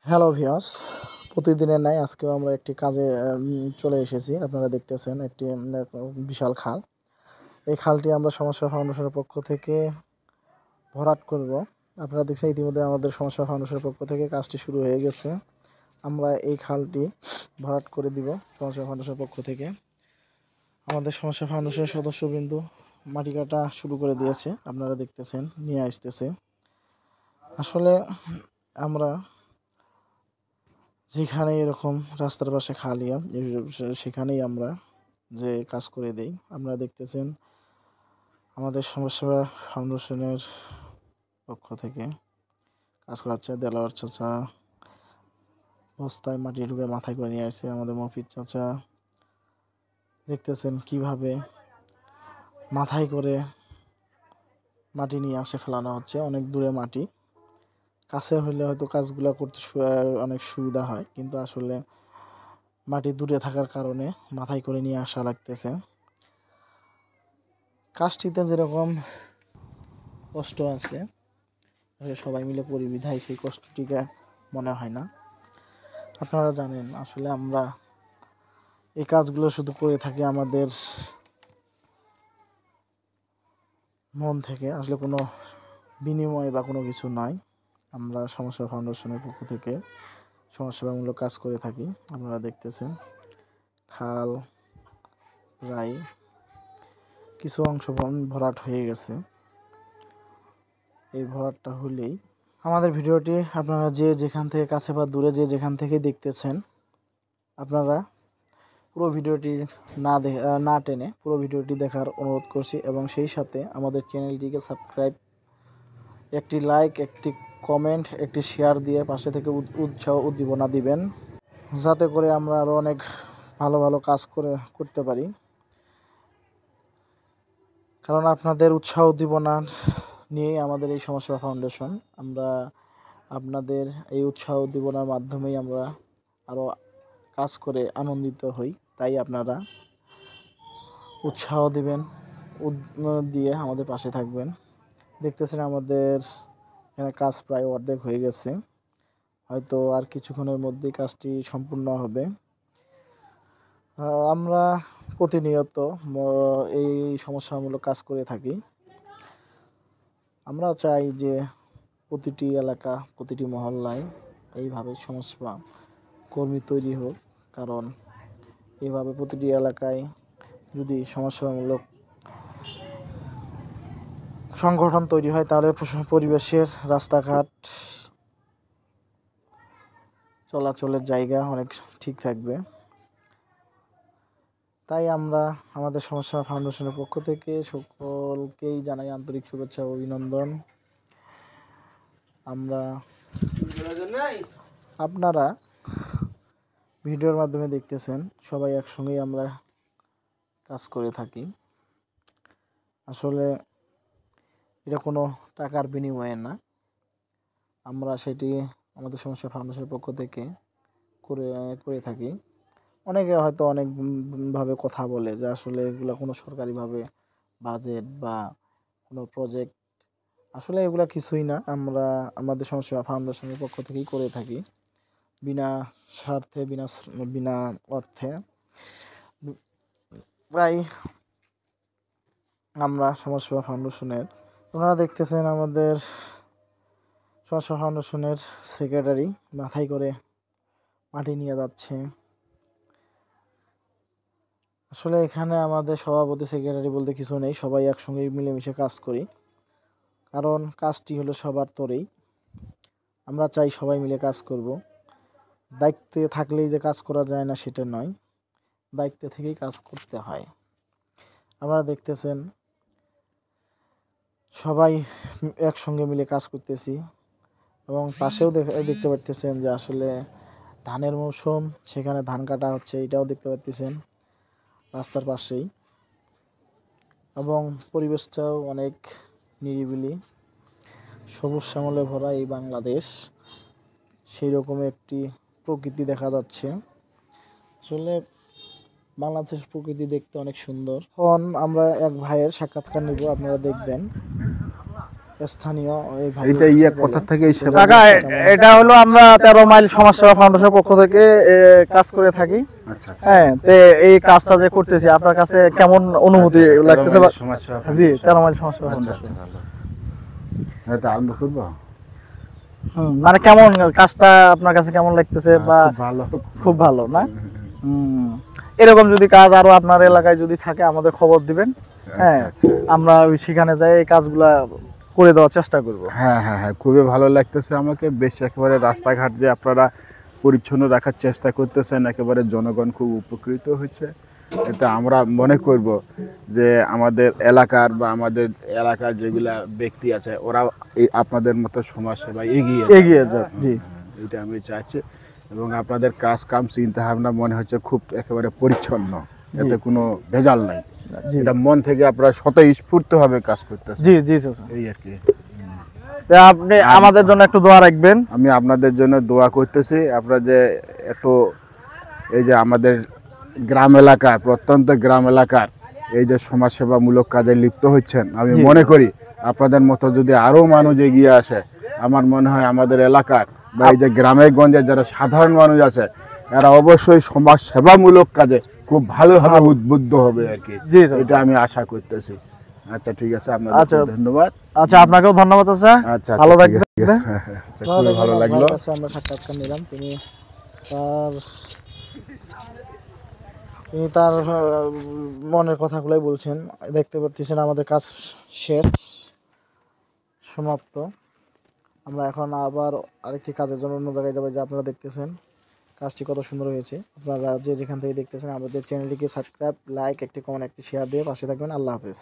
Hello viewers, প্রতিদিনের ন্যায় আজকেও আমরা একটি কাজে চলে এসেছি। আপনারা দেখতেছেন একটি বিশাল খাল। এই খালটি আমরা সমস্যা ফাউন্ডেশনের পক্ষ থেকে ভরাট করব। আপনারা দেখছেন ইতিমধ্যে আমাদের সমস্যা ফাউন্ডেশনের পক্ষ থেকে কাজটি শুরু হয়ে গেছে। আমরা এই খালটি ভরাট করে দিব সমস্যা ফাউন্ডেশনের পক্ষ থেকে। আমাদের সমস্যা ফাউন্ডেশনের সদস্যবৃন্দু মাটি কাটা শুরু করে দিয়েছে। আপনারা দেখতেছেন নিয়ে আসতেছে। আসলে আমরা যেখানে এরকম রাস্তার পাশে খালিয়া সেখানেই আমরা যে কাজ করে দেই। আপনারা দেখতেছেন আমাদের সমস্যা ফাউন্ডেশনের পক্ষ থেকে কাজ করাচ্ছে। দেলোয়ার চাচা বস্তায় মাটি ঢুকে মাথায় করে নিয়ে আসছে। আমাদের মফিজ চাচা দেখতেছেন কিভাবে মাথায় করে মাটি নিয়ে আসে ফেলানো হচ্ছে। অনেক দূরে মাটি, কাছে হলে হয়তো কাজগুলো করতে অনেক সুবিধা হয়, কিন্তু আসলে মাটি দূরে থাকার কারণে মাথায় করে নিয়ে আসা লাগতেছে। কাজটিতে যেরকম কষ্ট আছে সবাই মিলে করি বিধায় সেই কষ্টটিকে মনে হয় না। আপনারা জানেন আসলে আমরা এই কাজগুলো শুধু করে থাকি আমাদের মন থেকে, আসলে কোনো বিনিময় বা কোনো কিছু নয়। আমরা সমস্যা ফাউন্ডেশনের পক্ষ থেকে সমাজসেবামূলক কাজ করে থাকি। আপনারা দেখতেছেন খাল প্রায় কিছু অংশ ভরাট হয়ে গেছে। এই ভরাটটা হলেই আমাদের ভিডিওটি আপনারা যে যেখান থেকে কাছে বা দূরে যে যেখান থেকে দেখতেছেন, আপনারা পুরো ভিডিওটি না টেনে পুরো ভিডিওটি দেখার অনুরোধ করছি, এবং সেই সাথে আমাদের চ্যানেলটিকে সাবস্ক্রাইব, একটি লাইক, একটি কমেন্ট, একটি শেয়ার দিয়ে পাশে থেকে উৎসাহ উদ্দীপনা দিবেন, যাতে করে আমরা আরও অনেক ভালো ভালো কাজ করতে পারি। কারণ আপনাদের উৎসাহ উদ্দীপনা নিয়েই আমাদের এই সমস্যা ফাউন্ডেশন। আমরা আপনাদের এই উৎসাহ উদ্দীপনার মাধ্যমেই আমরা আরও কাজ করে আনন্দিত হই। তাই আপনারা উৎসাহ দিবেন, দিয়ে আমাদের পাশে থাকবেন। দেখতেছেন আমাদের এখানে কাজ প্রায় অর্ধেক হয়ে গেছে, হয়তো আর কিছুক্ষণের মধ্যেই কাজটি সম্পূর্ণ হবে। আমরা প্রতিনিয়ত এই সমস্যামূলক কাজ করে থাকি। আমরা চাই যে প্রতিটি এলাকা, প্রতিটি মহল্লায় এইভাবে সমস্যা কর্মী তৈরি হোক, কারণ এইভাবে প্রতিটি এলাকায় যদি সমস্যামূলক সংগঠন তৈরি হয় তাহলে পরিবেশের, রাস্তাঘাট, চলাচলের জায়গা অনেক ঠিক থাকবে। তাই আমরা আমাদের সমস্যা ফাউন্ডেশনের পক্ষ থেকে সকলকেই জানাই আন্তরিক শুভেচ্ছা ও অভিনন্দন। আপনারা ভিডিওর মাধ্যমে দেখতেছেন সবাই একসঙ্গেই আমরা কাজ করে থাকি। আসলে এটা কোনো টাকার বিনিময়ে না, আমরা সেটি আমাদের সমস্যা ফাউন্ডেশনের পক্ষ থেকে করে থাকি। অনেকে হয়তো অনেকভাবে কথা বলে যে আসলে এগুলো কোনো সরকারিভাবে বাজেট বা কোনো প্রজেক্ট, আসলে এগুলো কিছুই না। আমরা আমাদের সমস্যা ফাউন্ডেশনের পক্ষ থেকেই করে থাকি, বিনা স্বার্থে, বিনা অর্থে। প্রায় আমরা সমস্যা ফাউন্ডেশনের, আপনারা দেখতেছেন আমাদের সমস্যা ফাউন্ডেশনের সেক্রেটারি মাথায় করে মাটি নিয়ে যাচ্ছে। আসলে এখানে আমাদের সভাপতি, সেক্রেটারি বলতে কিছু নেই, সবাই একসঙ্গে মিলেমিশে কাজ করি, কারণ কাজটি হলো সবার তরেই। আমরা চাই সবাই মিলে কাজ করব। দায়িত্বে থাকলেই যে কাজ করা যায় না সেটা নয়, দায়িত্বে থেকেই কাজ করতে হয়। আপনারা দেখতেছেন সবাই একসঙ্গে মিলে কাজ করতেছি, এবং পাশেও দেখতে পাচ্ছেন যে আসলে ধানের মৌসুম, সেখানে ধান কাটা হচ্ছে, এটাও দেখতে পাচ্ছেন রাস্তার পাশেই। এবং পরিবেশটাও অনেক নিরিবিলি, সবুজ শ্যামলে ভরা এই বাংলাদেশ, সেই রকম একটি প্রকৃতি দেখা যাচ্ছে। আসলে বাংলাদেশের প্রকৃতি দেখতে অনেক সুন্দর। এখন আমরা এক ভাইয়ের সাক্ষাৎকার নিব, আপনারা দেখবেন। স্থানীয় এই ভাই এইটা কোথা থেকে এই সেবা? কাকা এটা হলো আমরা 13 মাইল সমাজসেবা ফাউন্ডেশনের পক্ষ থেকে কাজ করে থাকি। আচ্ছা আচ্ছা। হ্যাঁ, তো এই কাজটা যে করতেছি আপনার কাছে কেমন অনুভূতি লাগতেছে? জি, 13 মাইল সমাজসেবা আচ্ছা ফাউন্ডেশন। আচ্ছা, ভালো। এটা আরম্ভ করব। মানে কেমন কাজটা আপনার কাছে কেমন লাগতেছে? বা খুব ভালো, খুব ভালো না? এরকম যদি কাজ আরো আপনার এলাকায় যদি থাকে আমাদের খবর দিবেন। হ্যাঁ, আচ্ছা আচ্ছা। আমরা সেখানে যাই এই কাজগুলা করে দেওয়ার চেষ্টা করব। হ্যাঁ হ্যাঁ হ্যাঁ, খুবই ভালো লাগতেছে আমাকে। বেশ একেবারে রাস্তাঘাট যে আপনারা পরিচ্ছন্ন রাখার চেষ্টা করতেছেন, একেবারে জনগণ খুব উপকৃত হচ্ছে। এতে আমরা মনে করব যে আমাদের এলাকার বা আমাদের এলাকার যেগুলা ব্যক্তি আছে ওরা এই আপনাদের মতো সমাজসেবায় এগিয়ে যাক। জি, এটা আমি চাইছি। এবং আপনাদের কাজ কাম চিন্তা ভাবনা মনে হচ্ছে খুব একেবারে পরিচ্ছন্ন, এতে কোনো ভেজাল নাই। এটা মন থেকে আপনারা স্বতঃস্ফূর্তভাবে কাজ করতেছেন। জি জি চাচা। এই আর কি। আপনি আমাদের জন্য একটু দোয়া রাখবেন। আমি আপনাদের জন্য দোয়া করতেছি। আপনারা যে এত এই যে আমাদের গ্রাম এলাকার, প্রত্যন্ত গ্রাম এলাকার এই যে সমাজসেবামূলক কাজে লিপ্ত হচ্ছেন, আমি মনে করি আপনাদের মতো যদি আরও মানুষ এগিয়ে আসে, আমার মনে হয় আমাদের এলাকার বা এই যে গ্রামে গঞ্জে যারা সাধারণ মানুষ আছে এরা অবশ্যই সমাজসেবামূলক কাজে খুব ভালোভাবে উদ্বুদ্ধ হবে আর কি। এটা আমি আশা করতেছি। আচ্ছা ঠিক আছে, আপনাদের ধন্যবাদ। আচ্ছা, আপনাকেও ধন্যবাদ। আচ্ছা, ভালো থাকবেন। আচ্ছা, খুবই ভালো লাগলো। আমরা সাক্ষাৎকার নিলাম। তিনি তার মনের কথাগুলোই বলছেন। দেখতে পাচ্ছেন আমাদের কাজ শেষ, সমাপ্ত। আমরা এখন আবার আরেকটি কাজের জন্য অন্য জায়গায় যাবো। যে আপনারা দেখতেছেন কাজটি কত সুন্দর হয়েছে। আপনারা যে যেখান থেকে দেখতেছেন আমাদের চ্যানেলটিকে সাবস্ক্রাইব, লাইক, একটি কমেন্ট, একটি শেয়ার দিয়ে পাশে থাকবেন। আল্লাহ হাফেজ।